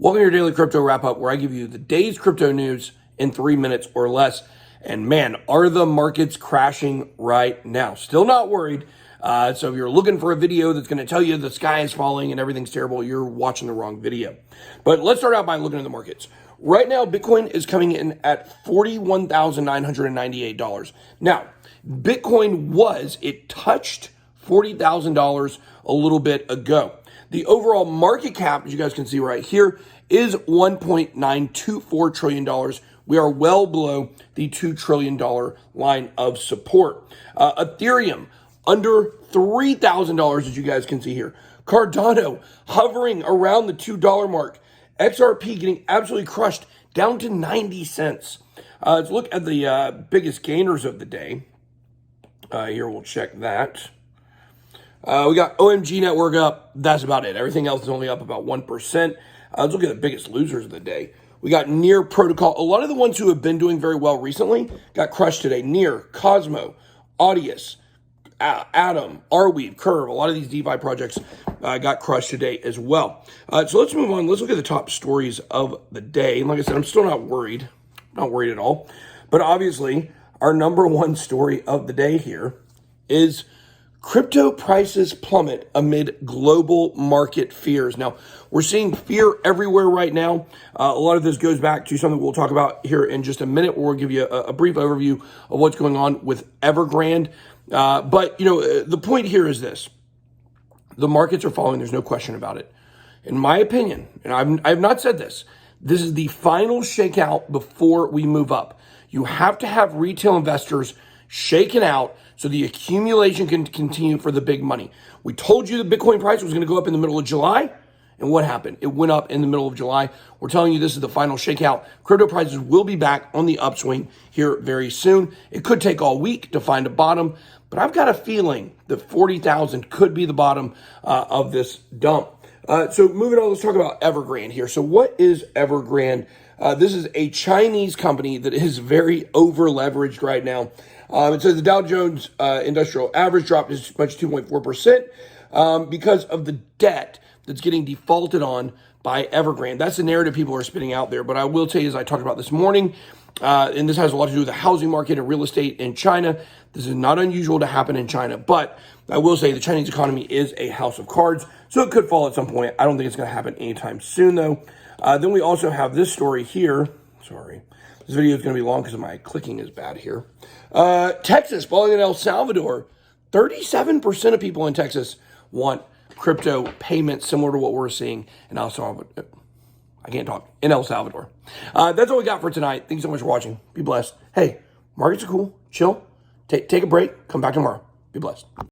Welcome to your daily crypto wrap up, where I give you the day's crypto news in 3 minutes or less. And man, are the markets crashing right now? Still not worried. So if you're looking for a video that's going to tell you the sky is falling and everything's terrible, you're watching the wrong video. But let's start out by looking at the markets. Right now, Bitcoin is coming in at $41,998. Now, Bitcoin it touched $40,000 a little bit ago. The overall market cap, as you guys can see right here, is $1.924 trillion. We are well below the $2 trillion line of support. Ethereum, under $3,000, as you guys can see here. Cardano, hovering around the $2 mark. XRP getting absolutely crushed, down to 90 cents. Let's look at the biggest gainers of the day. Here, we'll check that. We got OMG Network up. That's about it. Everything else is only up about 1%. Let's look at the biggest losers of the day. We got Near Protocol. A lot of the ones who have been doing very well recently got crushed today. Near, Cosmo, Audius, Atom, Arweave, Curve. A lot of these DeFi projects got crushed today as well. So let's move on. Let's look at the top stories of the day. And like I said, I'm still not worried. Not worried at all. But obviously, our number one story of the day here is crypto prices plummet amid global market fears. Now, we're seeing fear everywhere right now. A lot of this goes back to something we'll talk about here in just a minute, where we'll give you a brief overview of what's going on with Evergrande. But, the point here is this. The markets are falling. There's no question about it. In my opinion, and I've not said this, this is the final shakeout before we move up. You have to have retail investors shaken out so the accumulation can continue for the big money. We told you the Bitcoin price was going to go up in the middle of July, and what happened? It went up in the middle of July. We're telling you this is the final shakeout. Crypto prices will be back on the upswing here very soon. It could take all week to find a bottom, but I've got a feeling that 40,000 could be the bottom of this dump. So moving on, let's talk about Evergrande here. So what is Evergrande? This is a Chinese company that is very over-leveraged right now. It says the Dow Jones Industrial Average dropped as much as 2.4% because of the debt that's getting defaulted on by Evergrande. That's the narrative people are spitting out there. But I will tell you, as I talked about this morning, and this has a lot to do with the housing market and real estate in China. This is not unusual to happen in China. But I will say the Chinese economy is a house of cards, so it could fall at some point. I don't think it's going to happen anytime soon, though. Then we also have this story here. Sorry. This video is going to be long because my clicking is bad here. Texas falling in El Salvador. 37% of people in Texas want crypto payments similar to what we're seeing in El Salvador. I can't talk. In El Salvador. That's all we got for tonight. Thanks so much for watching. Be blessed. Hey, markets are cool. Chill. Take a break. Come back tomorrow. Be blessed.